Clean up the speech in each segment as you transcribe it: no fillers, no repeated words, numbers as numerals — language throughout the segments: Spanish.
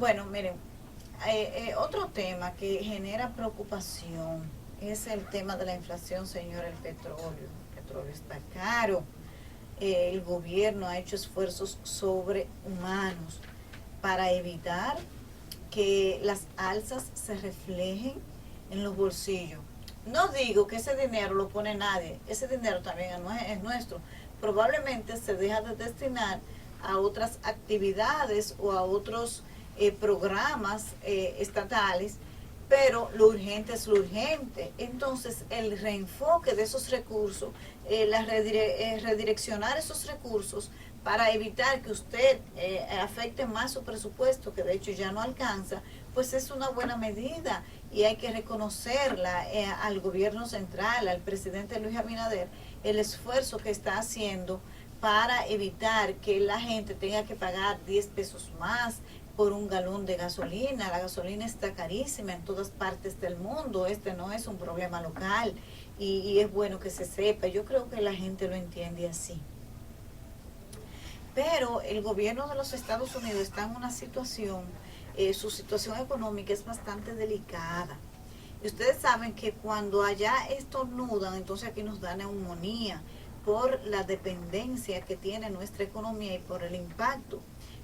Bueno, miren, otro tema que genera preocupación es el tema de la inflación, señor, el petróleo. El petróleo está caro. El gobierno ha hecho esfuerzos sobrehumanos para evitar que las alzas se reflejen en los bolsillos. No digo que ese dinero lo pone nadie, ese dinero también es nuestro. Probablemente se deja de destinar a otras actividades o a otros programas estatales, pero lo urgente es lo urgente. Entonces, el reenfoque de esos recursos, redireccionar esos recursos para evitar que usted afecte más su presupuesto, que de hecho ya no alcanza, pues es una buena medida y hay que reconocerla al gobierno central, al presidente Luis Abinader, el esfuerzo que está haciendo para evitar que la gente tenga que pagar 10 pesos más por un galón de gasolina. La gasolina está carísima en todas partes del mundo, este no es un problema local y es bueno que se sepa. Yo creo que la gente lo entiende así. Pero el gobierno de los Estados Unidos está en una situación, su situación económica es bastante delicada. Y ustedes saben que cuando allá estornudan, entonces aquí nos da neumonía por la dependencia que tiene nuestra economía y por el impacto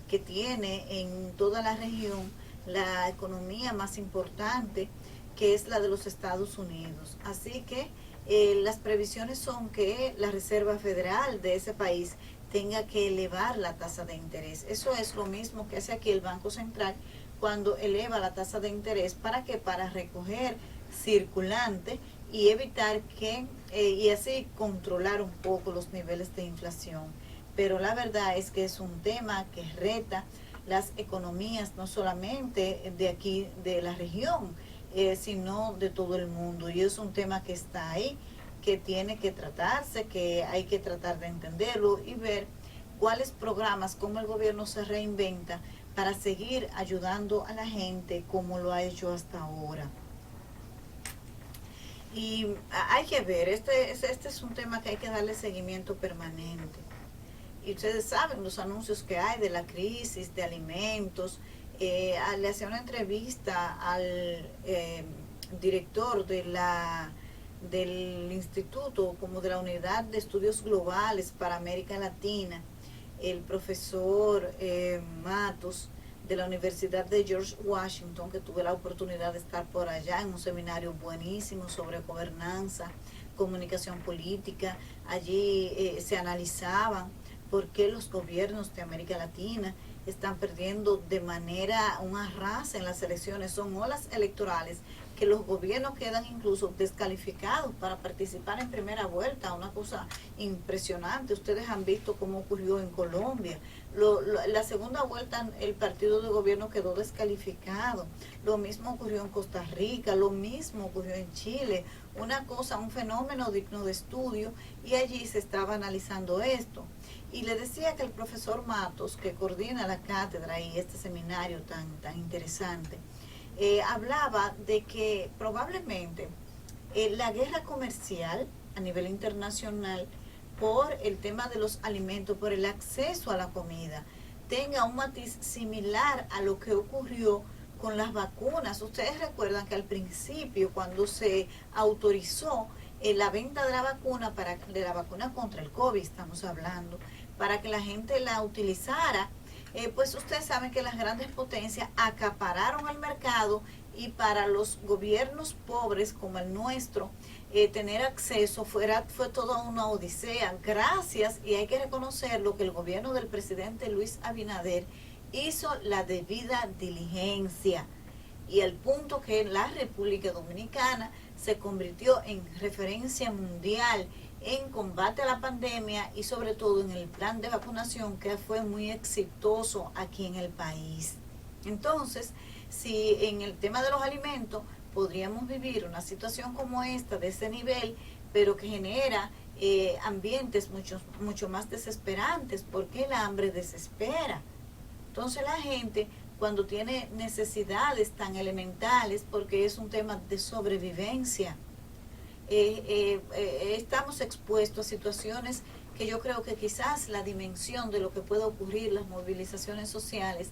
que tiene en toda la región la economía más importante, que es la de los Estados Unidos. Así que las previsiones son que la Reserva Federal de ese país tenga que elevar la tasa de interés. Eso es lo mismo que hace aquí el Banco Central cuando eleva la tasa de interés. ¿Para qué? Para recoger circulante y evitar que, y así controlar un poco los niveles de inflación. Pero la verdad es que es un tema que reta las economías, no solamente de aquí, de la región, sino de todo el mundo. Y es un tema que está ahí, que tiene que tratarse, que hay que tratar de entenderlo y ver cuáles programas, cómo el gobierno se reinventa para seguir ayudando a la gente como lo ha hecho hasta ahora. Y hay que ver, este es un tema que hay que darle seguimiento permanente. Y ustedes saben los anuncios que hay de la crisis de alimentos. Le hacía una entrevista al director del instituto, como de la unidad de estudios globales para América Latina, el profesor Matos, de la Universidad de George Washington, que tuve la oportunidad de estar por allá en un seminario buenísimo sobre gobernanza, comunicación política. Allí se analizaban por qué los gobiernos de América Latina están perdiendo de manera un arrasa en las elecciones. Son olas electorales que los gobiernos quedan incluso descalificados para participar en primera vuelta, una cosa impresionante. Ustedes han visto cómo ocurrió en Colombia. La segunda vuelta el partido de gobierno quedó descalificado. Lo mismo ocurrió en Costa Rica, lo mismo ocurrió en Chile. Una cosa, un fenómeno digno de estudio, y allí se estaba analizando esto. Y le decía que el profesor Matos, que coordina la cátedra y este seminario tan interesante, hablaba de que probablemente la guerra comercial a nivel internacional por el tema de los alimentos, por el acceso a la comida, tenga un matiz similar a lo que ocurrió con las vacunas. Ustedes recuerdan que al principio, cuando se autorizó la venta de la vacuna, de la vacuna contra el COVID, estamos hablando, para que la gente la utilizara, pues ustedes saben que las grandes potencias acapararon el mercado, y para los gobiernos pobres como el nuestro, tener acceso fue toda una odisea. Gracias, y hay que reconocerlo, que el gobierno del presidente Luis Abinader hizo la debida diligencia, y al punto que la República Dominicana se convirtió en referencia mundial en combate a la pandemia y sobre todo en el plan de vacunación, que fue muy exitoso aquí en el país. Entonces, si en el tema de los alimentos podríamos vivir una situación como esta, de ese nivel, pero que genera ambientes mucho más desesperantes, porque el hambre desespera. Entonces la gente, cuando tiene necesidades tan elementales, porque es un tema de sobrevivencia, estamos expuestos a situaciones que yo creo que quizás la dimensión de lo que puede ocurrir, las movilizaciones sociales,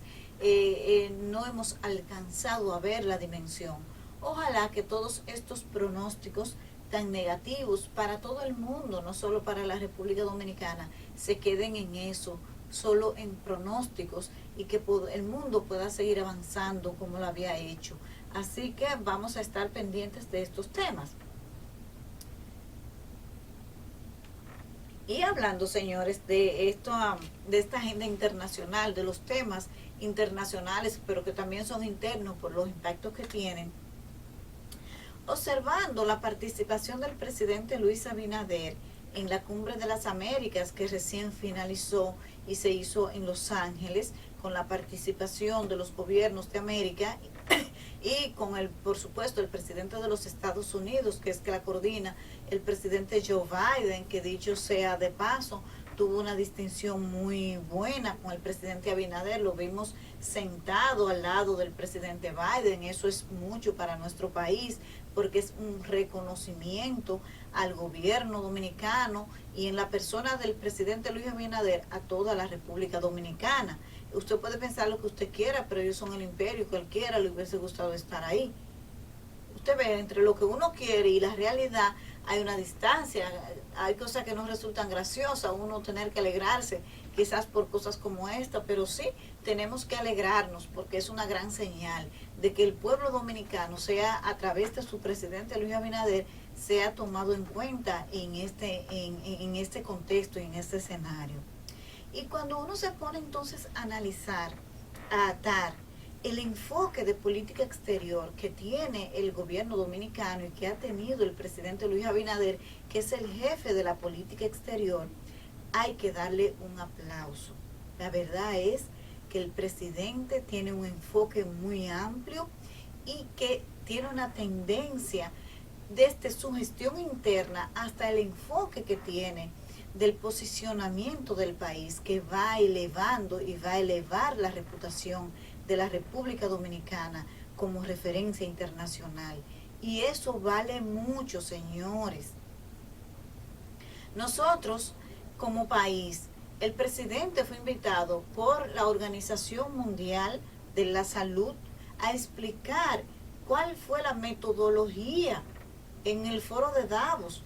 no hemos alcanzado a ver la dimensión. Ojalá que todos estos pronósticos tan negativos para todo el mundo, no solo para la República Dominicana, se queden en eso, solo en pronósticos, y que el mundo pueda seguir avanzando como lo había hecho. Así que vamos a estar pendientes de estos temas. Y hablando, señores, de esta agenda internacional, de los temas internacionales, pero que también son internos por los impactos que tienen, observando la participación del presidente Luis Abinader en la Cumbre de las Américas que recién finalizó y se hizo en Los Ángeles, con la participación de los gobiernos de América y con por supuesto, el presidente de los Estados Unidos, que es que la coordina el presidente Joe Biden, que dicho sea de paso, tuvo una distinción muy buena con el presidente Abinader. Lo vimos sentado al lado del presidente Biden. Eso es mucho para nuestro país, porque es un reconocimiento al gobierno dominicano y en la persona del presidente Luis Abinader a toda la República Dominicana. Usted puede pensar lo que usted quiera, pero ellos son el imperio, cualquiera le hubiese gustado estar ahí. Usted ve, entre lo que uno quiere y la realidad hay una distancia, hay cosas que no resultan graciosas, uno tener que alegrarse quizás por cosas como esta, pero sí tenemos que alegrarnos porque es una gran señal de que el pueblo dominicano, sea a través de su presidente Luis Abinader, sea tomado en cuenta en este contexto y en este escenario. Y cuando uno se pone entonces a analizar, a atar el enfoque de política exterior que tiene el gobierno dominicano y que ha tenido el presidente Luis Abinader, que es el jefe de la política exterior, hay que darle un aplauso. La verdad es que el presidente tiene un enfoque muy amplio y que tiene una tendencia desde su gestión interna hasta el enfoque que tiene del posicionamiento del país, que va elevando y va a elevar la reputación de la República Dominicana como referencia internacional. Y eso vale mucho, señores. Nosotros, como país, el presidente fue invitado por la Organización Mundial de la Salud a explicar cuál fue la metodología en el foro de Davos.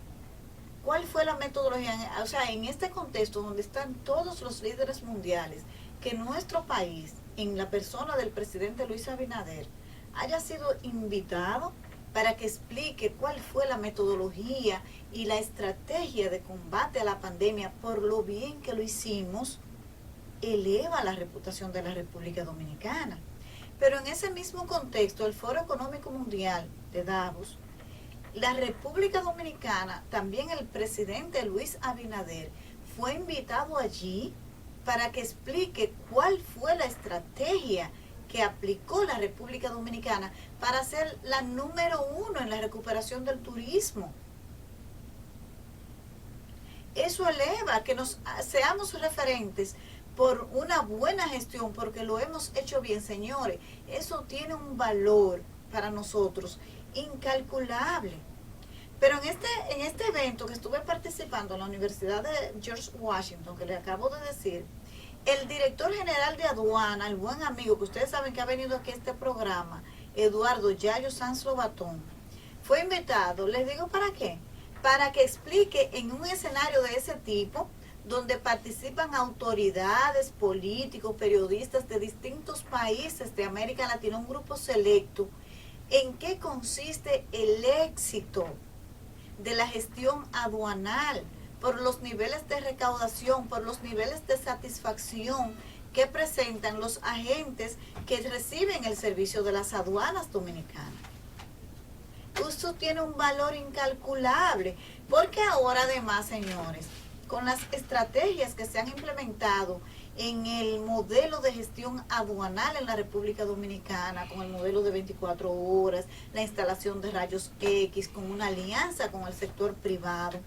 ¿Cuál fue la metodología? O sea, en este contexto donde están todos los líderes mundiales, que nuestro país, en la persona del presidente Luis Abinader, haya sido invitado para que explique cuál fue la metodología y la estrategia de combate a la pandemia, por lo bien que lo hicimos, eleva la reputación de la República Dominicana. Pero en ese mismo contexto, el Foro Económico Mundial de Davos, la República Dominicana, también el presidente Luis Abinader, fue invitado allí para que explique cuál fue la estrategia que aplicó la República Dominicana para ser la número 1 en la recuperación del turismo. Eso eleva que seamos referentes por una buena gestión, porque lo hemos hecho bien, señores. Eso tiene un valor para nosotros incalculable. Pero en este evento que estuve participando en la Universidad de George Washington, que le acabo de decir, el director general de aduana, el buen amigo que ustedes saben que ha venido aquí a este programa, Eduardo Yayo Sanz Lobatón, fue invitado. Les digo, ¿para qué? Para que explique en un escenario de ese tipo, donde participan autoridades, políticos, periodistas de distintos países de América Latina, un grupo selecto, en qué consiste el éxito de la gestión aduanal, por los niveles de recaudación, por los niveles de satisfacción que presentan los agentes que reciben el servicio de las aduanas dominicanas. Esto tiene un valor incalculable, porque ahora además, señores, con las estrategias que se han implementado en el modelo de gestión aduanal en la República Dominicana, con el modelo de 24 horas, la instalación de rayos X, con una alianza con el sector privado,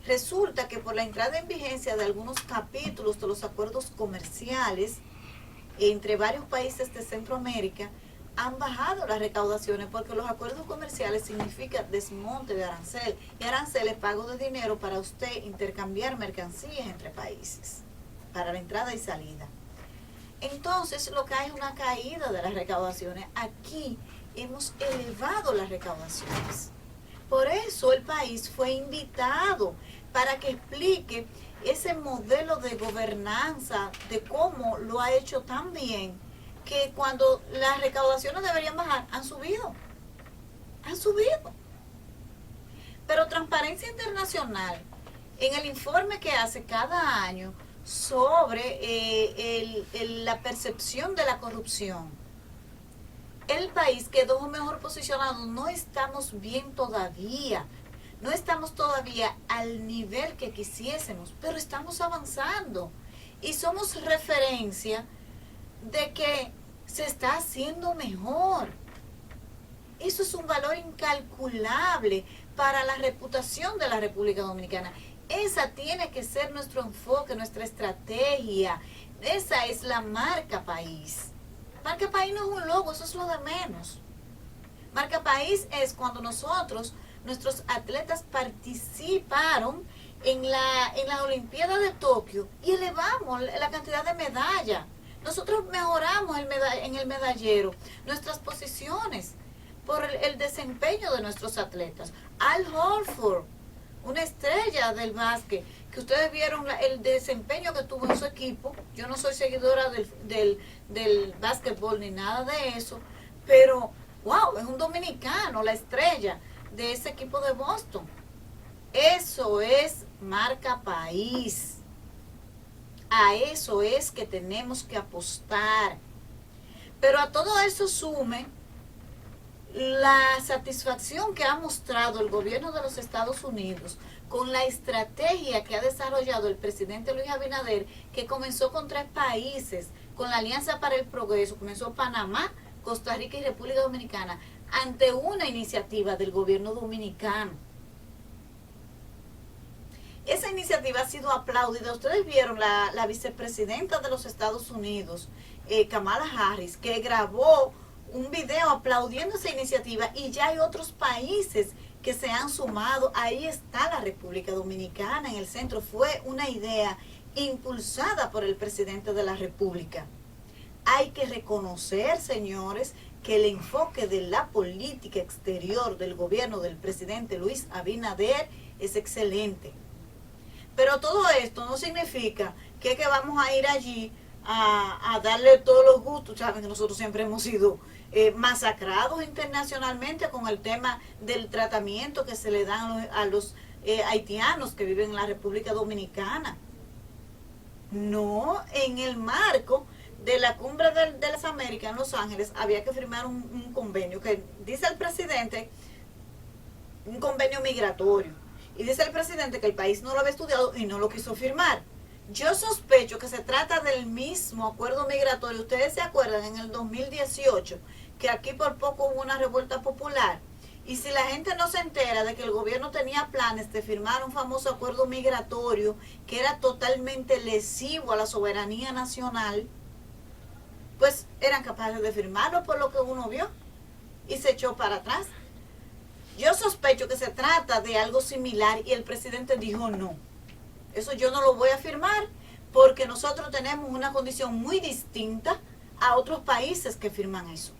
resulta que por la entrada en vigencia de algunos capítulos de los acuerdos comerciales entre varios países de Centroamérica, han bajado las recaudaciones porque los acuerdos comerciales significan desmonte de arancel, y arancel es pago de dinero para usted intercambiar mercancías entre países, para la entrada y salida. Entonces lo que hay es una caída de las recaudaciones. Aquí hemos elevado las recaudaciones. Por eso el país fue invitado para que explique ese modelo de gobernanza, de cómo lo ha hecho tan bien, que cuando las recaudaciones deberían bajar, han subido. Han subido. Pero Transparencia Internacional, en el informe que hace cada año sobre la percepción de la corrupción, el país quedó mejor posicionado. No estamos bien todavía, no estamos todavía al nivel que quisiésemos, pero estamos avanzando y somos referencia de que se está haciendo mejor. Eso es un valor incalculable para la reputación de la República Dominicana. Esa tiene que ser nuestro enfoque, nuestra estrategia. Esa es la marca país. Marca país no es un logo, eso es lo de menos. Marca país es cuando nuestros atletas participaron en la Olimpiada de Tokio y elevamos la cantidad de medallas. Nosotros mejoramos en el medallero nuestras posiciones por el desempeño de nuestros atletas. Al Horford, una estrella del básquet, que ustedes vieron el desempeño que tuvo en su equipo. Yo no soy seguidora del básquetbol ni nada de eso, pero wow, es un dominicano, la estrella de ese equipo de Boston. Eso es marca país. A eso es que tenemos que apostar. Pero a todo eso sume la satisfacción que ha mostrado el gobierno de los Estados Unidos con la estrategia que ha desarrollado el presidente Luis Abinader, que comenzó con 3 países, con la Alianza para el Progreso. Comenzó Panamá, Costa Rica y República Dominicana, ante una iniciativa del gobierno dominicano. Esa iniciativa ha sido aplaudida. Ustedes vieron la vicepresidenta de los Estados Unidos, Kamala Harris, que grabó un video aplaudiendo esa iniciativa, y ya hay otros países que se han sumado. Ahí está la República Dominicana en el centro. Fue una idea impulsada por el presidente de la República. Hay que reconocer, señores, que el enfoque de la política exterior del gobierno del presidente Luis Abinader es excelente. Pero todo esto no significa que vamos a ir allí a darle todos los gustos. Saben que nosotros siempre hemos sido masacrados internacionalmente con el tema del tratamiento que se le dan a los haitianos que viven en la República Dominicana. No, en el marco de la cumbre de las Américas en Los Ángeles había que firmar un convenio que dice el presidente, un convenio migratorio, y dice el presidente que el país no lo había estudiado y no lo quiso firmar. Yo sospecho que se trata del mismo acuerdo migratorio. Ustedes se acuerdan en el 2018 que aquí por poco hubo una revuelta popular, y si la gente no se entera de que el gobierno tenía planes de firmar un famoso acuerdo migratorio que era totalmente lesivo a la soberanía nacional, pues eran capaces de firmarlo por lo que uno vio y se echó para atrás. Yo sospecho que se trata de algo similar y el presidente dijo no, eso yo no lo voy a firmar porque nosotros tenemos una condición muy distinta a otros países que firman eso.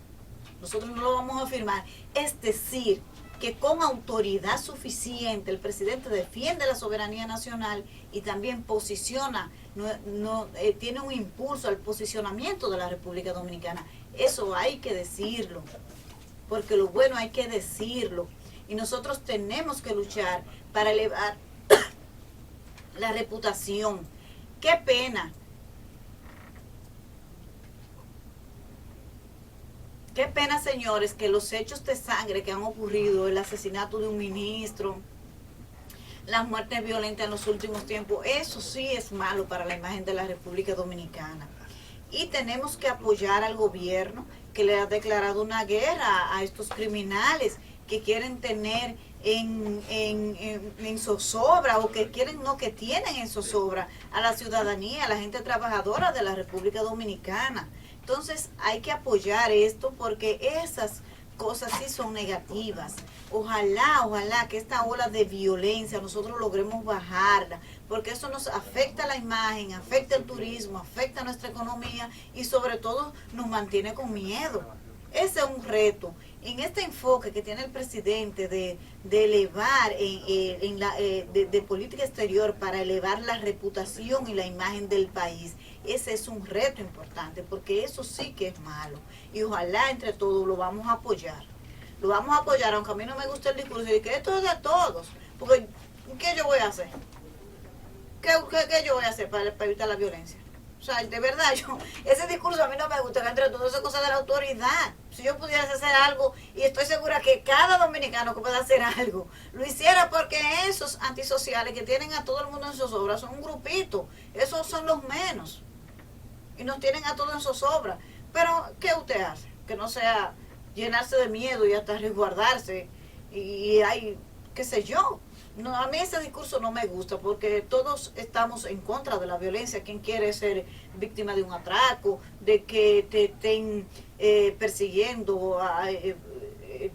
Nosotros no lo vamos a firmar. Es decir, que con autoridad suficiente el presidente defiende la soberanía nacional y también posiciona, tiene un impulso al posicionamiento de la República Dominicana. Eso hay que decirlo, porque lo bueno hay que decirlo. Y nosotros tenemos que luchar para elevar la reputación. ¡Qué pena! Qué pena, señores, que los hechos de sangre que han ocurrido, el asesinato de un ministro, las muertes violentas en los últimos tiempos, eso sí es malo para la imagen de la República Dominicana. Y tenemos que apoyar al gobierno que le ha declarado una guerra a estos criminales que quieren tener en zozobra, o que quieren, no, que tienen en zozobra a la ciudadanía, a la gente trabajadora de la República Dominicana. Entonces hay que apoyar esto porque esas cosas sí son negativas. Ojalá que esta ola de violencia nosotros logremos bajarla, porque eso nos afecta la imagen, afecta el turismo, afecta nuestra economía y sobre todo nos mantiene con miedo. Ese es un reto. En este enfoque que tiene el presidente de elevar de política exterior para elevar la reputación y la imagen del país, ese es un reto importante, porque eso sí que es malo. Y ojalá entre todos lo vamos a apoyar. Lo vamos a apoyar, aunque a mí no me gusta el discurso, de que esto es de todos. Porque, ¿qué yo voy a hacer? ¿Qué yo voy a hacer para evitar la violencia? O sea, de verdad, ese discurso a mí no me gusta, que entre todo eso es cosa de la autoridad. Si yo pudiera hacer algo, y estoy segura que cada dominicano que pueda hacer algo, lo hiciera, porque esos antisociales que tienen a todo el mundo en sus obras son un grupito. Esos son los menos. Y nos tienen a todos en sus obras. Pero, ¿qué usted hace? Que no sea llenarse de miedo y hasta resguardarse. Y hay, qué sé yo. No, a mí ese discurso no me gusta porque todos estamos en contra de la violencia. ¿Quién quiere ser víctima de un atraco? De que te estén persiguiendo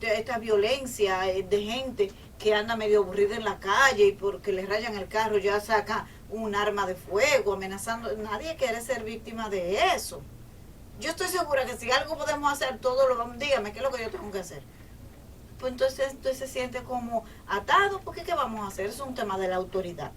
esta violencia de gente que anda medio aburrida en la calle y porque le rayan el carro ya saca un arma de fuego amenazando? Nadie quiere ser víctima de eso. Yo estoy segura que si algo podemos hacer, todo lo vamos. Dígame, ¿qué es lo que yo tengo que hacer? Pues entonces se siente como atado, porque ¿qué vamos a hacer? Es un tema de la autoridad.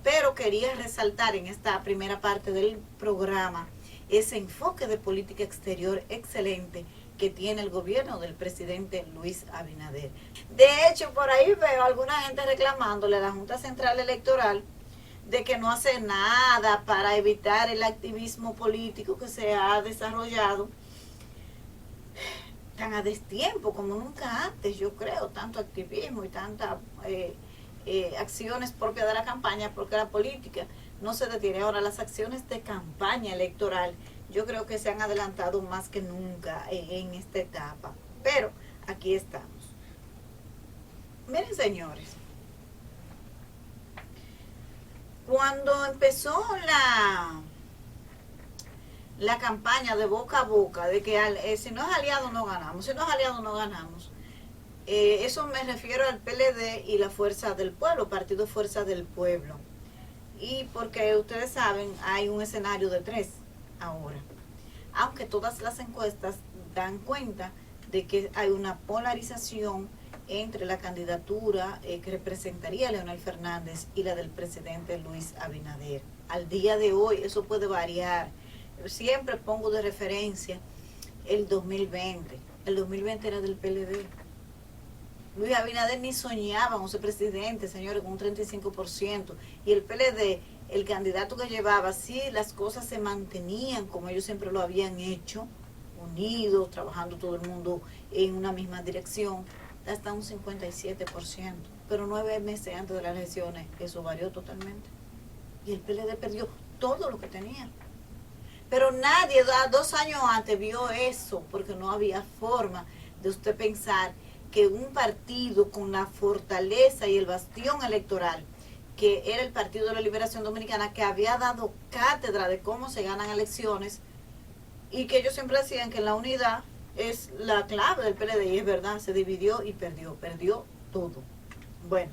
Pero quería resaltar en esta primera parte del programa ese enfoque de política exterior excelente que tiene el gobierno del presidente Luis Abinader. De hecho, por ahí veo a alguna gente reclamándole a la Junta Central Electoral de que no hace nada para evitar el activismo político que se ha desarrollado tan a destiempo como nunca antes, yo creo, tanto activismo y tantas acciones propias de la campaña, porque la política no se detiene. Ahora, las acciones de campaña electoral, yo creo que se han adelantado más que nunca en esta etapa, pero aquí estamos. Miren, señores, cuando empezó la campaña de boca a boca, de que si no es aliado no ganamos, si no es aliado no ganamos. Eso me refiero al PLD y la Fuerza del Pueblo, Partido Fuerza del Pueblo. Y porque ustedes saben, hay un escenario de 3 ahora. Aunque todas las encuestas dan cuenta de que hay una polarización entre la candidatura que representaría a Leonel Fernández y la del presidente Luis Abinader. Al día de hoy eso puede variar. Siempre pongo de referencia el 2020. El 2020 era del PLD. Luis Abinader ni soñaba con ser presidente, señores, con un 35%. Y el PLD, el candidato que llevaba, sí, las cosas se mantenían como ellos siempre lo habían hecho, unidos, trabajando todo el mundo en una misma dirección, hasta un 57%. Pero 9 meses antes de las elecciones, eso varió totalmente. Y el PLD perdió todo lo que tenía. Pero nadie, 2 años antes, vio eso, porque no había forma de usted pensar que un partido con la fortaleza y el bastión electoral, que era el Partido de la Liberación Dominicana, que había dado cátedra de cómo se ganan elecciones, y que ellos siempre decían que la unidad es la clave del PLD, y es verdad, se dividió y perdió todo. Bueno,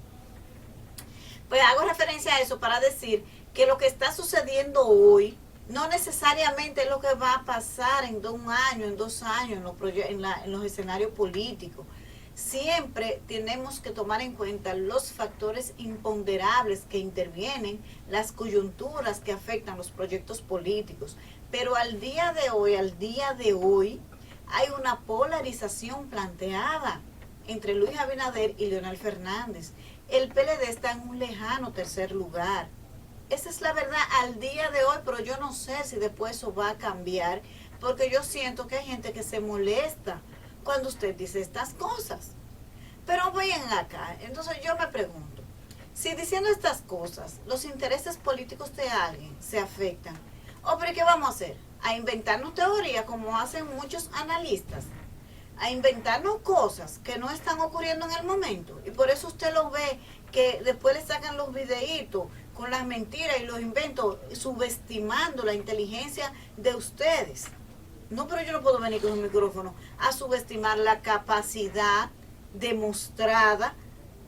pues hago referencia a eso para decir que lo que está sucediendo hoy no necesariamente es lo que va a pasar en 1 año, en 2 años, en los escenarios políticos. Siempre tenemos que tomar en cuenta los factores imponderables que intervienen, las coyunturas que afectan los proyectos políticos. Pero al día de hoy, hay una polarización planteada entre Luis Abinader y Leonel Fernández. El PLD está en un lejano 3er lugar. Esa es la verdad al día de hoy, pero yo no sé si después eso va a cambiar, porque yo siento que hay gente que se molesta cuando usted dice estas cosas. Pero vayan acá, entonces yo me pregunto, si diciendo estas cosas los intereses políticos de alguien se afectan, pero ¿qué vamos a hacer? A inventarnos teorías como hacen muchos analistas, a inventarnos cosas que no están ocurriendo en el momento, y por eso usted lo ve que después le sacan los videitos con las mentiras y los inventos, subestimando la inteligencia de ustedes. No, pero yo no puedo venir con un micrófono a subestimar la capacidad demostrada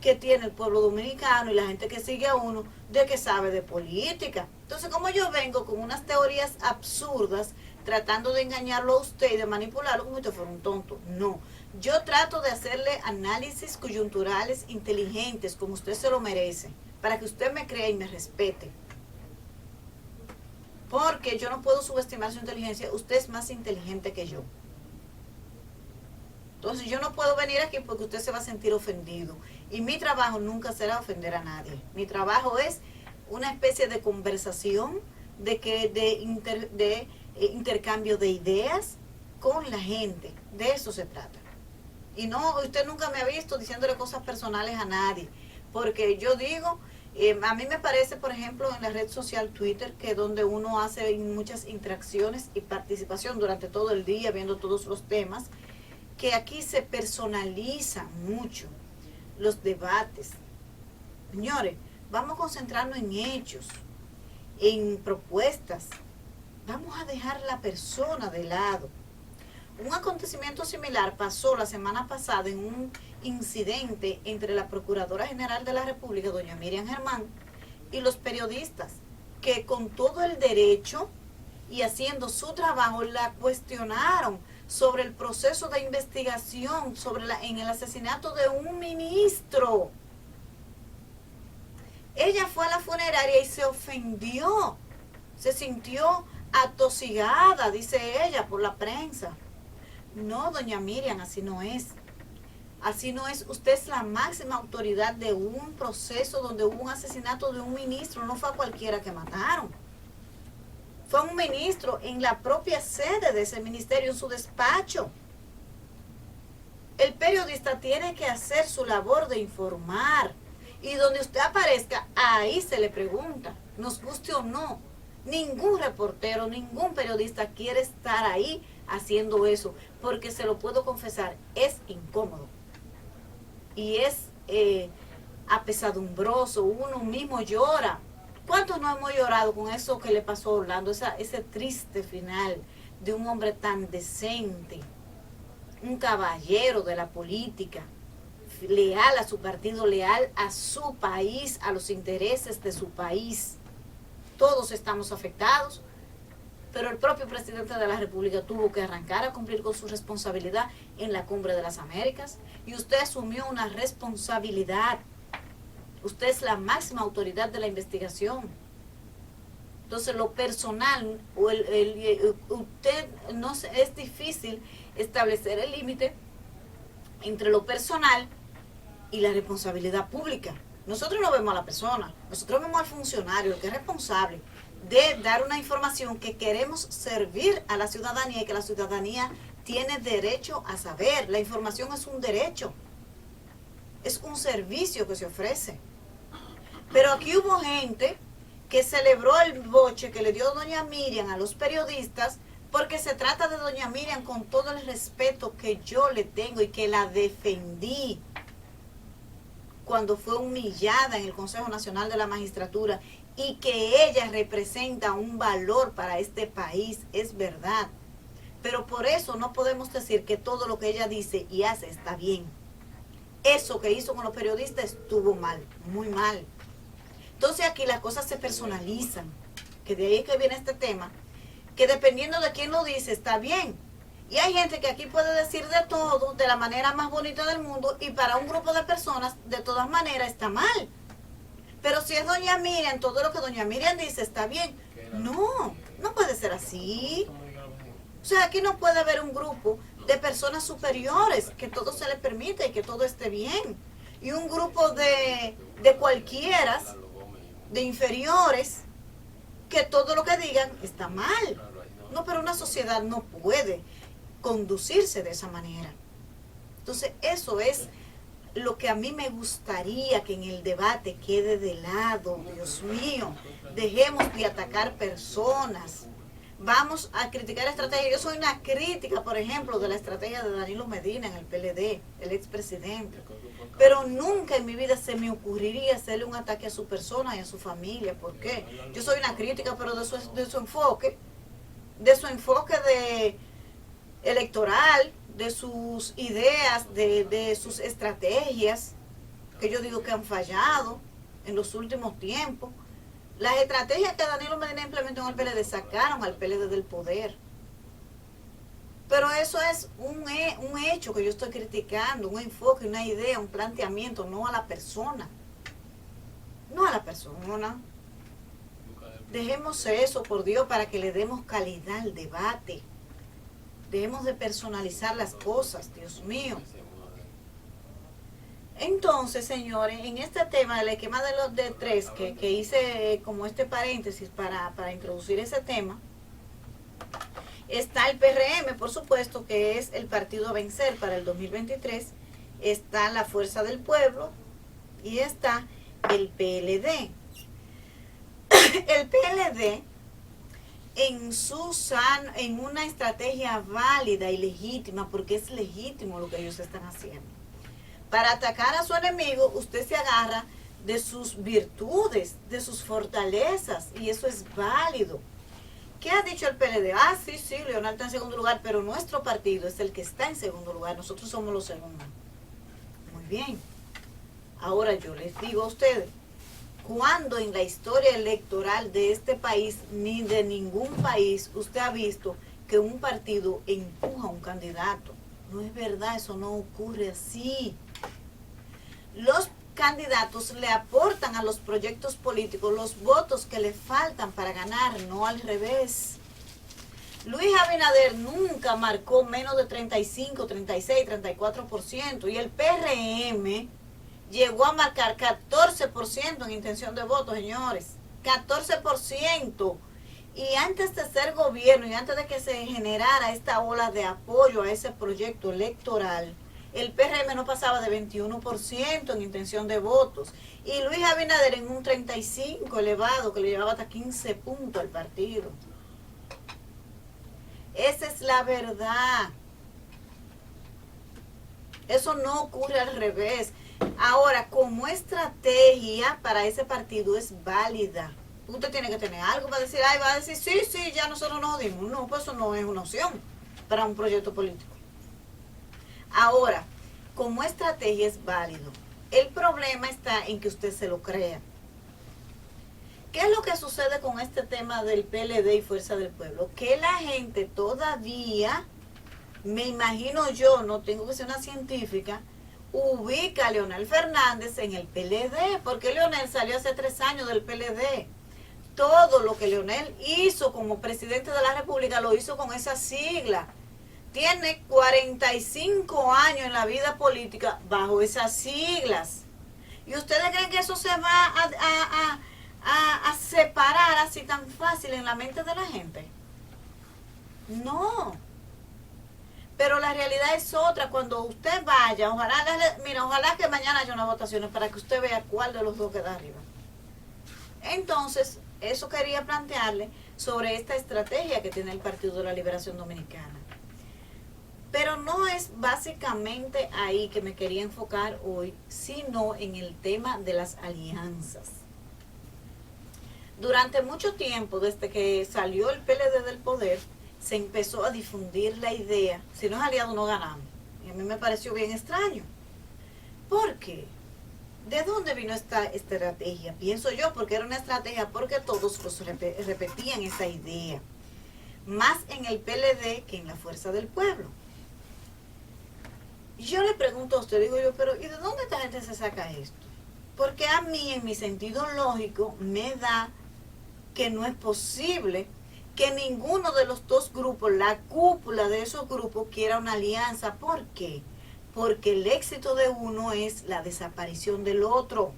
que tiene el pueblo dominicano y la gente que sigue a uno de que sabe de política. Entonces, como yo vengo con unas teorías absurdas tratando de engañarlo a usted y de manipularlo como si usted fuera un tonto? No, yo trato de hacerle análisis coyunturales inteligentes como usted se lo merece, para que usted me crea y me respete. Porque yo no puedo subestimar su inteligencia, usted es más inteligente que yo. Entonces yo no puedo venir aquí porque usted se va a sentir ofendido. Y mi trabajo nunca será ofender a nadie. Mi trabajo es una especie de conversación, de intercambio de ideas con la gente. De eso se trata. Y no, usted nunca me ha visto diciéndole cosas personales a nadie. Porque yo digo, a mí me parece, por ejemplo, en la red social Twitter, que donde uno hace muchas interacciones y participación durante todo el día, viendo todos los temas, que aquí se personalizan mucho los debates. Señores, vamos a concentrarnos en hechos, en propuestas. Vamos a dejar la persona de lado. Un acontecimiento similar pasó la semana pasada en un incidente entre la Procuradora General de la República, doña Miriam Germán, y los periodistas, que con todo el derecho y haciendo su trabajo la cuestionaron sobre el proceso de investigación en el asesinato de un ministro. Ella fue a la funeraria y se ofendió, se sintió atosigada, dice ella, por la prensa. No, doña Miriam, así no es. Así no es. Usted es la máxima autoridad de un proceso donde hubo un asesinato de un ministro. No fue a cualquiera que mataron. Fue un ministro en la propia sede de ese ministerio, en su despacho. El periodista tiene que hacer su labor de informar. Y donde usted aparezca, ahí se le pregunta, nos guste o no. Ningún reportero, ningún periodista quiere estar ahí haciendo eso, porque se lo puedo confesar, es incómodo. Y es apesadumbroso, uno mismo llora. ¿Cuántos no hemos llorado con eso que le pasó a Orlando? Ese triste final de un hombre tan decente, un caballero de la política, leal a su partido, leal a su país, a los intereses de su país. Todos estamos afectados, pero el propio presidente de la República tuvo que arrancar a cumplir con su responsabilidad en la Cumbre de las Américas, y usted asumió una responsabilidad. Usted es la máxima autoridad de la investigación. Entonces, lo personal, usted no es difícil establecer el límite entre lo personal y la responsabilidad pública. Nosotros no vemos a la persona, nosotros vemos al funcionario, el que es responsable de dar una información que queremos servir a la ciudadanía y que la ciudadanía tiene derecho a saber. La información es un derecho, es un servicio que se ofrece. Pero aquí hubo gente que celebró el boche que le dio doña Miriam a los periodistas, porque se trata de doña Miriam con todo el respeto que yo le tengo y que la defendí cuando fue humillada en el Consejo Nacional de la Magistratura, y que ella representa un valor para este país, es verdad. Pero por eso no podemos decir que todo lo que ella dice y hace está bien. Eso que hizo con los periodistas estuvo mal, muy mal. Entonces aquí las cosas se personalizan, que de ahí es que viene este tema, que dependiendo de quién lo dice está bien. Y hay gente que aquí puede decir de todo, de la manera más bonita del mundo, y para un grupo de personas de todas maneras está mal. Pero si es doña Miriam, todo lo que doña Miriam dice está bien. No, no puede ser así. O sea, aquí no puede haber un grupo de personas superiores, que todo se les permite y que todo esté bien. Y un grupo de cualquiera, de inferiores, que todo lo que digan está mal. No, pero una sociedad no puede conducirse de esa manera. Entonces, eso es lo que a mí me gustaría que en el debate quede de lado. Dios mío, dejemos de atacar personas. Vamos a criticar estrategias. Yo soy una crítica, por ejemplo, de la estrategia de Danilo Medina en el PLD, el expresidente. Pero nunca en mi vida se me ocurriría hacerle un ataque a su persona y a su familia. ¿Por qué? Yo soy una crítica, pero de su enfoque electoral, de sus ideas, de sus estrategias, que yo digo que han fallado en los últimos tiempos. Las estrategias que Danilo Medina implementó en el PLD sacaron al PLD del poder. Pero eso es un hecho que yo estoy criticando, un enfoque, una idea, un planteamiento, no a la persona. No a la persona. Dejemos eso, por Dios, para que le demos calidad al debate. Dejemos de personalizar las cosas, Dios mío. Entonces, señores, en este tema del esquema de los de tres, que hice como este paréntesis para introducir ese tema, está el PRM, por supuesto, que es el partido a vencer para el 2023, está la Fuerza del Pueblo y está el PLD. El PLD, en una estrategia válida y legítima, porque es legítimo lo que ellos están haciendo, para atacar a su enemigo, usted se agarra de sus virtudes, de sus fortalezas, y eso es válido. ¿Qué ha dicho el PLD? Ah, sí, Leonel está en segundo lugar, pero nuestro partido es el que está en segundo lugar, nosotros somos los segundos. Muy bien. Ahora yo les digo a ustedes, ¿cuándo en la historia electoral de este país, ni de ningún país, usted ha visto que un partido empuja a un candidato? No es verdad, eso no ocurre así. Los candidatos le aportan a los proyectos políticos los votos que le faltan para ganar, no al revés. Luis Abinader nunca marcó menos de 35, 36, 34%, y el PRM llegó a marcar 14% en intención de voto, señores. 14%. Y antes de ser gobierno y antes de que se generara esta ola de apoyo a ese proyecto electoral, el PRM no pasaba de 21% en intención de votos. Y Luis Abinader en un 35% elevado, que le llevaba hasta 15 puntos al partido. Esa es la verdad. Eso no ocurre al revés. Ahora, como estrategia para ese partido es válida. Usted tiene que tener algo para decir, va a decir, sí, ya nosotros nos dimos. No, pues eso no es una opción para un proyecto político. Ahora, como estrategia es válido. El problema está en que usted se lo crea. ¿Qué es lo que sucede con este tema del PLD y Fuerza del Pueblo? Que la gente todavía, me imagino yo, no tengo que ser una científica, ubica a Leonel Fernández en el PLD, porque Leonel salió hace 3 años del PLD. Todo lo que Leonel hizo como presidente de la República lo hizo con esa sigla. Tiene 45 años en la vida política bajo esas siglas. ¿Y ustedes creen que eso se va a separar así tan fácil en la mente de la gente? No. Pero la realidad es otra. Cuando usted vaya, ojalá que mañana haya unas votaciones para que usted vea cuál de los dos queda arriba. Entonces, eso quería plantearle sobre esta estrategia que tiene el Partido de la Liberación Dominicana. Pero no es básicamente ahí que me quería enfocar hoy, sino en el tema de las alianzas. Durante mucho tiempo, desde que salió el PLD del poder, se empezó a difundir la idea, si no es aliado no ganamos. Y a mí me pareció bien extraño. ¿Por qué? ¿De dónde vino esta estrategia? Pienso yo, porque era una estrategia porque todos repetían esa idea. Más en el PLD que en la Fuerza del Pueblo. Yo le pregunto a usted, digo yo, pero ¿y de dónde esta gente se saca esto? Porque a mí, en mi sentido lógico, me da que no es posible que ninguno de los dos grupos, la cúpula de esos grupos, quiera una alianza. ¿Por qué? Porque el éxito de uno es la desaparición del otro.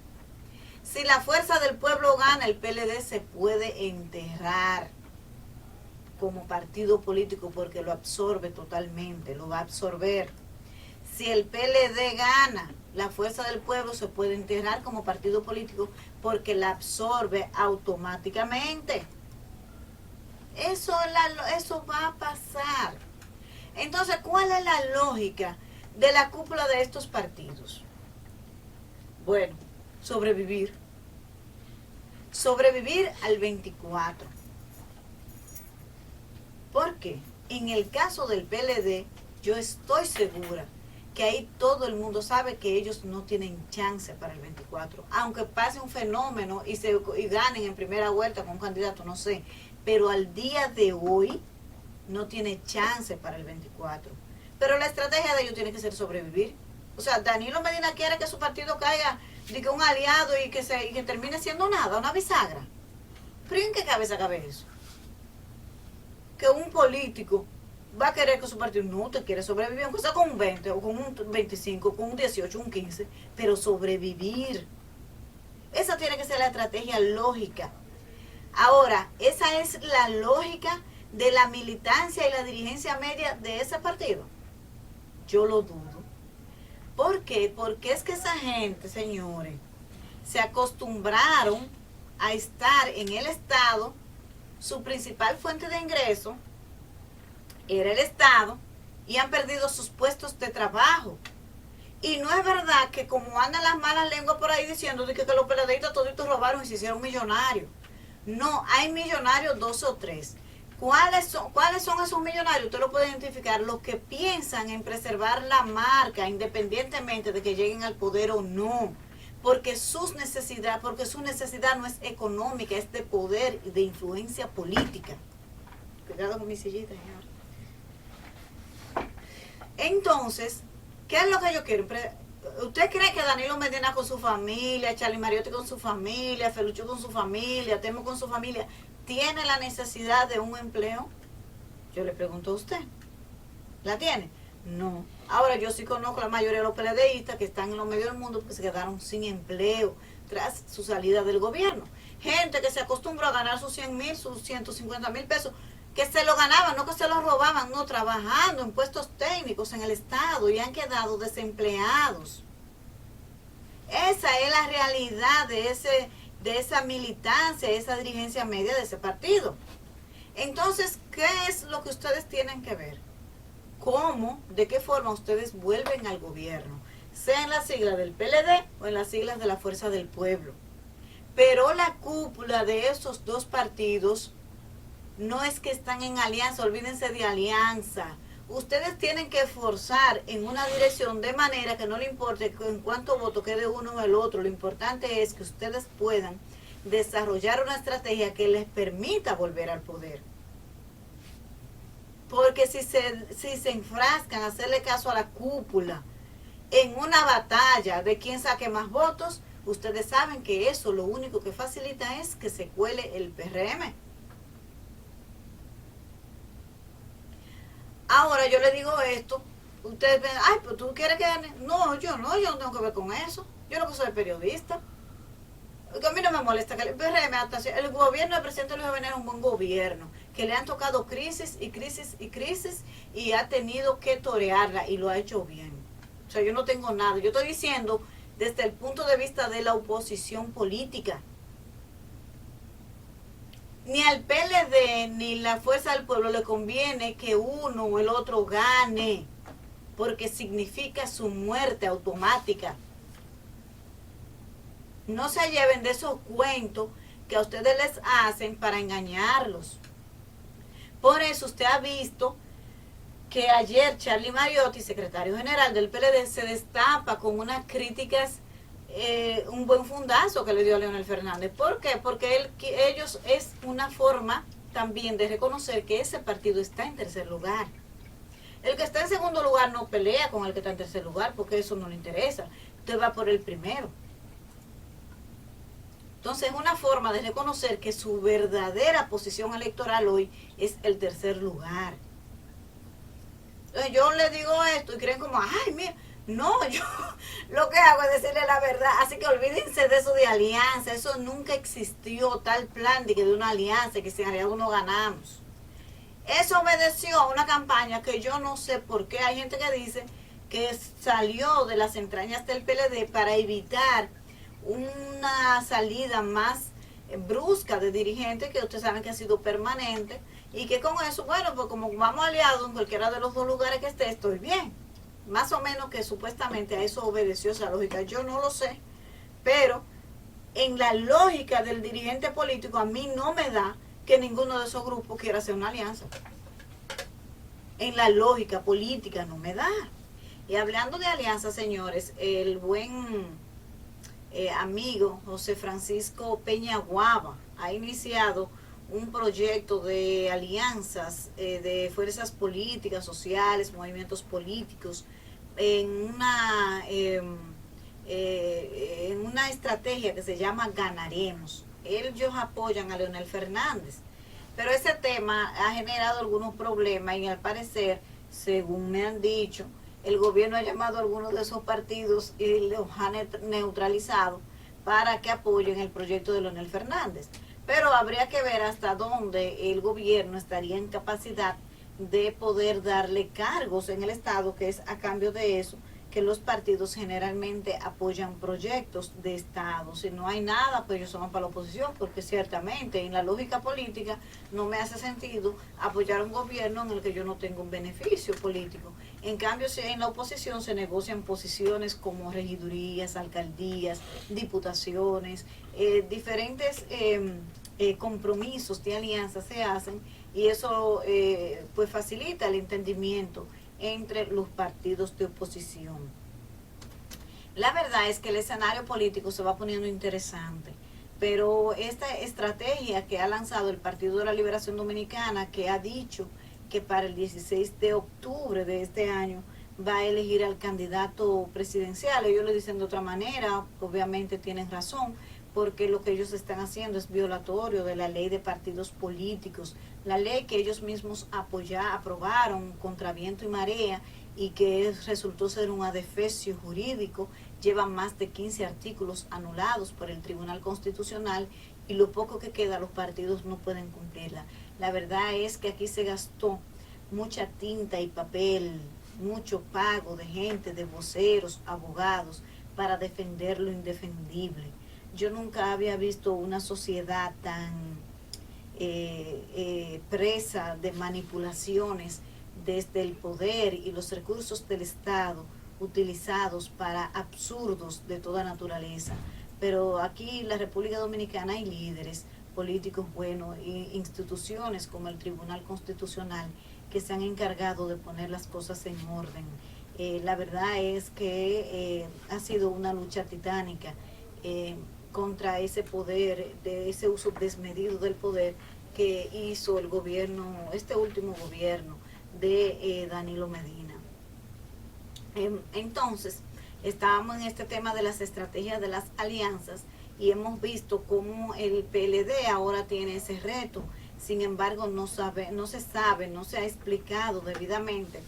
Si la Fuerza del Pueblo gana, el PLD se puede enterrar como partido político porque lo absorbe totalmente, lo va a absorber. Si el PLD gana, la Fuerza del Pueblo se puede enterrar como partido político porque la absorbe automáticamente. Eso va a pasar. Entonces, ¿cuál es la lógica de la cúpula de estos partidos? Bueno, sobrevivir. Sobrevivir al 24. ¿Por qué? En el caso del PLD, yo estoy segura que ahí todo el mundo sabe que ellos no tienen chance para el 24, aunque pase un fenómeno y ganen en primera vuelta con un candidato, no sé, pero al día de hoy no tiene chance para el 24. Pero la estrategia de ellos tiene que ser sobrevivir. O sea, Danilo Medina quiere que su partido caiga, de que un aliado y que termine siendo nada, una bisagra. ¿Pero en qué cabeza cabe eso? Que un político va a querer que su partido no te quiere sobrevivir, aunque sea con un 20 o con un 25, con un 18, un 15, pero sobrevivir. Esa tiene que ser la estrategia lógica. Ahora, esa es la lógica de la militancia y la dirigencia media de ese partido. Yo lo dudo. ¿Por qué? Porque es que esa gente, señores, se acostumbraron a estar en el Estado, su principal fuente de ingreso era el Estado, y han perdido sus puestos de trabajo. Y no es verdad que como andan las malas lenguas por ahí diciendo de que los PLDistas toditos robaron y se hicieron millonarios. No, hay millonarios 2 o 3. ¿Cuáles son esos millonarios? Usted lo puede identificar, los que piensan en preservar la marca independientemente de que lleguen al poder o no. Porque su necesidad no es económica, es de poder y de influencia política. Cuidado con mi sillita, señor. Entonces, ¿qué es lo que yo quiero? ¿Usted cree que Danilo Medina con su familia, Charlie Mariotti con su familia, Felucho con su familia, Temo con su familia, tiene la necesidad de un empleo? Yo le pregunto a usted. ¿La tiene? No. Ahora, yo sí conozco la mayoría de los PLDistas que están en los medios del mundo porque se quedaron sin empleo tras su salida del gobierno. Gente que se acostumbró a ganar sus 100,000, sus 150,000 pesos, que se lo ganaban, no que se lo robaban, no, trabajando en puestos técnicos en el Estado y han quedado desempleados. Esa es la realidad de esa militancia, esa dirigencia media de ese partido. Entonces, ¿qué es lo que ustedes tienen que ver? ¿Cómo, de qué forma ustedes vuelven al gobierno? Sea en las siglas del PLD o en las siglas de la Fuerza del Pueblo. Pero la cúpula de esos dos partidos no es que están en alianza, olvídense de alianza. Ustedes tienen que esforzar en una dirección de manera que no le importe en cuánto voto quede uno o el otro. Lo importante es que ustedes puedan desarrollar una estrategia que les permita volver al poder. Porque si se enfrascan a hacerle caso a la cúpula en una batalla de quién saque más votos, ustedes saben que eso lo único que facilita es que se cuele el PRM. Ahora yo le digo esto, ustedes ven, ay, pero tú quieres que gane. No, yo no tengo que ver con eso. Yo lo que soy periodista. A mí no me molesta que el PRM, el gobierno del presidente Luis Abinader es un buen gobierno, que le han tocado crisis y crisis y crisis y ha tenido que torearla y lo ha hecho bien. O sea, yo no tengo nada. Yo estoy diciendo desde el punto de vista de la oposición política. Ni al PLD ni la Fuerza del Pueblo le conviene que uno o el otro gane, porque significa su muerte automática. No se lleven de esos cuentos que a ustedes les hacen para engañarlos. Por eso usted ha visto que ayer Charlie Mariotti, secretario general del PLD, se destapa con unas críticas, un buen fundazo que le dio a Leonel Fernández. ¿Por qué? Porque ellos es una forma también de reconocer que ese partido está en tercer lugar. El que está en segundo lugar no pelea con el que está en tercer lugar porque eso no le interesa. Usted va por el primero. Entonces es una forma de reconocer que su verdadera posición electoral hoy es el tercer lugar. Entonces yo le digo esto y creen como, ay, mira, no, yo lo que hago es decirle la verdad. Así que olvídense de eso de alianza. Eso nunca existió, tal plan de que de una alianza, que si en realidad uno ganamos. Eso obedeció a una campaña que yo no sé por qué. Hay gente que dice que salió de las entrañas del PLD para evitar una salida más brusca de dirigentes que ustedes saben que ha sido permanente y que con eso, bueno, pues como vamos aliados en cualquiera de los dos lugares que esté, estoy bien. Más o menos que supuestamente a eso obedeció esa lógica. Yo no lo sé, pero en la lógica del dirigente político a mí no me da que ninguno de esos grupos quiera hacer una alianza. en la lógica política no me da. Y hablando de alianzas, señores, el buen amigo José Francisco Peñaguaba ha iniciado un proyecto de alianzas de fuerzas políticas, sociales, movimientos políticos, en en una estrategia que se llama Ganaremos. Ellos apoyan a Leonel Fernández, pero ese tema ha generado algunos problemas y al parecer, según me han dicho, el gobierno ha llamado a algunos de esos partidos y los ha neutralizado para que apoyen el proyecto de Leonel Fernández. Pero habría que ver hasta dónde el gobierno estaría en capacidad de poder darle cargos en el Estado, que es a cambio de eso que los partidos generalmente apoyan proyectos de Estado. Si no hay nada, pues ellos son para la oposición, porque ciertamente en la lógica política no me hace sentido apoyar a un gobierno en el que yo no tengo un beneficio político. En cambio, si en la oposición se negocian posiciones como regidurías, alcaldías, diputaciones, diferentes compromisos de alianza se hacen y eso pues facilita el entendimiento entre los partidos de oposición. La verdad es que el escenario político se va poniendo interesante, pero esta estrategia que ha lanzado el Partido de la Liberación Dominicana, que ha dicho que para el 16 de octubre de este año va a elegir al candidato presidencial, ellos lo dicen de otra manera, obviamente tienen razón, porque lo que ellos están haciendo es violatorio de la ley de partidos políticos, la ley que ellos mismos aprobaron contra viento y marea y que resultó ser un adefesio jurídico, lleva más de 15 artículos anulados por el Tribunal Constitucional y lo poco que queda los partidos no pueden cumplirla. La verdad es que aquí se gastó mucha tinta y papel, mucho pago de gente, de voceros, abogados, para defender lo indefendible. Yo nunca había visto una sociedad tan presa de manipulaciones desde el poder y los recursos del Estado utilizados para absurdos de toda naturaleza. Pero aquí en la República Dominicana hay líderes políticos buenos e instituciones como el Tribunal Constitucional que se han encargado de poner las cosas en orden. La verdad es que ha sido una lucha titánica contra ese poder, de ese uso desmedido del poder que hizo el gobierno, este último gobierno de Danilo Medina. Entonces, estábamos en este tema de las estrategias de las alianzas y hemos visto cómo el PLD ahora tiene ese reto. Sin embargo, no se ha explicado debidamente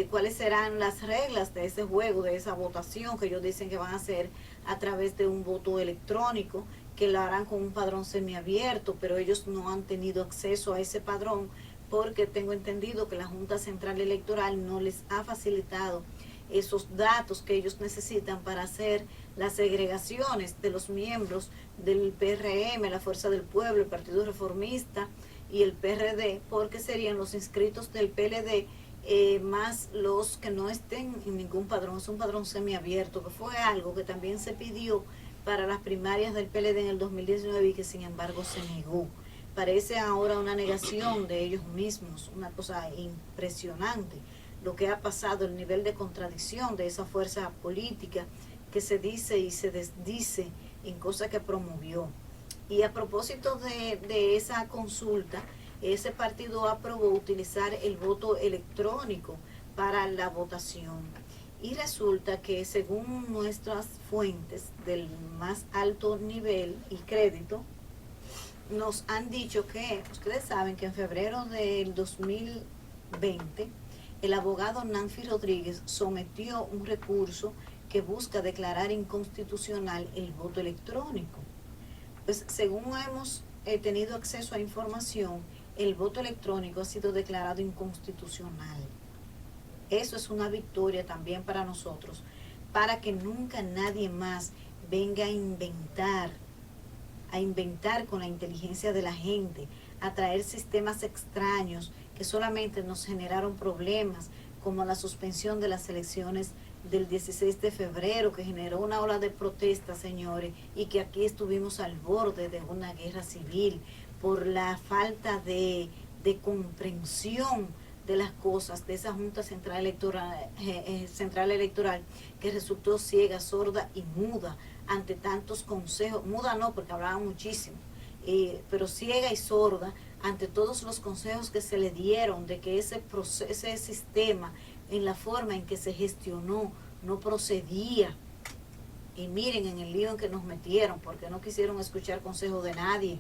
cuáles serán las reglas de ese juego, de esa votación que ellos dicen que van a hacer a través de un voto electrónico, que lo harán con un padrón semiabierto, pero ellos no han tenido acceso a ese padrón porque tengo entendido que la Junta Central Electoral no les ha facilitado esos datos que ellos necesitan para hacer las segregaciones de los miembros del PRM, la Fuerza del Pueblo, el Partido Reformista y el PRD, porque serían los inscritos del PLD más los que no estén en ningún padrón. Es un padrón semiabierto, que fue algo que también se pidió para las primarias del PLD en el 2019 y que sin embargo se negó. Parece ahora una negación de ellos mismos, una cosa impresionante lo que ha pasado, el nivel de contradicción de esa fuerza política que se dice y se desdice en cosas que promovió. Y a propósito de esa consulta, ese partido aprobó utilizar el voto electrónico para la votación. Y resulta que según nuestras fuentes del más alto nivel y crédito, nos han dicho que, ustedes saben que en febrero del 2020, el abogado Nancy Rodríguez sometió un recurso que busca declarar inconstitucional el voto electrónico. Pues según hemos tenido acceso a información, el voto electrónico ha sido declarado inconstitucional. Eso es una victoria también para nosotros, para que nunca nadie más venga a inventar con la inteligencia de la gente, a traer sistemas extraños que solamente nos generaron problemas, como la suspensión de las elecciones del 16 de febrero, que generó una ola de protestas, señores, y que aquí estuvimos al borde de una guerra civil por la falta de comprensión de las cosas de esa Junta Central Electoral, que resultó ciega, sorda y muda ante tantos consejos. Muda no, porque hablaba muchísimo, pero ciega y sorda ante todos los consejos que se le dieron de que ese sistema, en la forma en que se gestionó, no procedía. Y miren en el lío en que nos metieron, porque no quisieron escuchar consejo de nadie.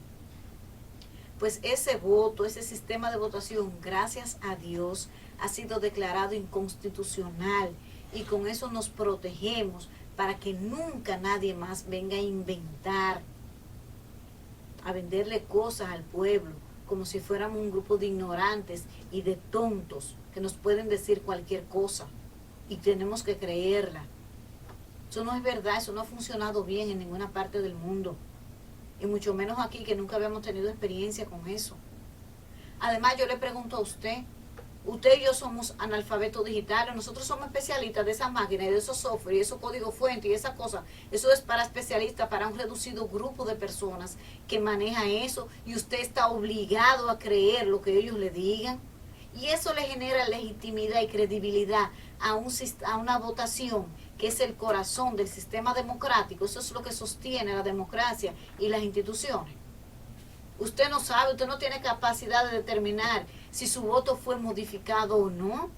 Pues ese voto, ese sistema de votación, gracias a Dios, ha sido declarado inconstitucional, y con eso nos protegemos para que nunca nadie más venga a inventar, a venderle cosas al pueblo, como si fuéramos un grupo de ignorantes y de tontos que nos pueden decir cualquier cosa y tenemos que creerla. Eso no es verdad, eso no ha funcionado bien en ninguna parte del mundo, y mucho menos aquí, que nunca habíamos tenido experiencia con eso. Además, yo le pregunto a usted y yo somos analfabetos digitales, nosotros somos especialistas de esa máquina y de esos software y esos códigos fuentes y esa cosa. Eso es para especialistas, para un reducido grupo de personas que maneja eso, y usted está obligado a creer lo que ellos le digan, y eso le genera legitimidad y credibilidad a una votación que es el corazón del sistema democrático. Eso es lo que sostiene la democracia y las instituciones. Usted no sabe, usted no tiene capacidad de determinar si su voto fue modificado o no,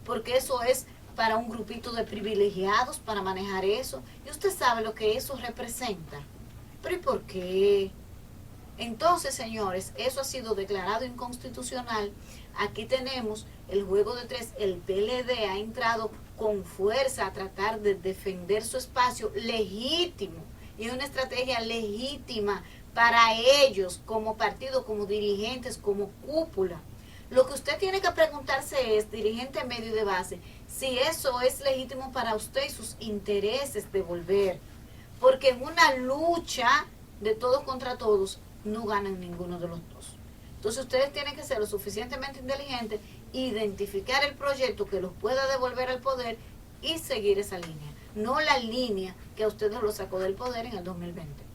porque eso es para un grupito de privilegiados para manejar eso, y usted sabe lo que eso representa. Pero ¿y por qué? Entonces, señores, eso ha sido declarado inconstitucional. Aquí tenemos el juego de tres. El PLD ha entrado con fuerza a tratar de defender su espacio legítimo, y una estrategia legítima para ellos como partido, como dirigentes, como cúpula. Lo que usted tiene que preguntarse es, dirigente medio y de base, si eso es legítimo para usted y sus intereses de volver. Porque en una lucha de todos contra todos, no ganan ninguno de los dos. Entonces ustedes tienen que ser lo suficientemente inteligentes, identificar el proyecto que los pueda devolver al poder y seguir esa línea, no la línea que a ustedes lo sacó del poder en el 2020.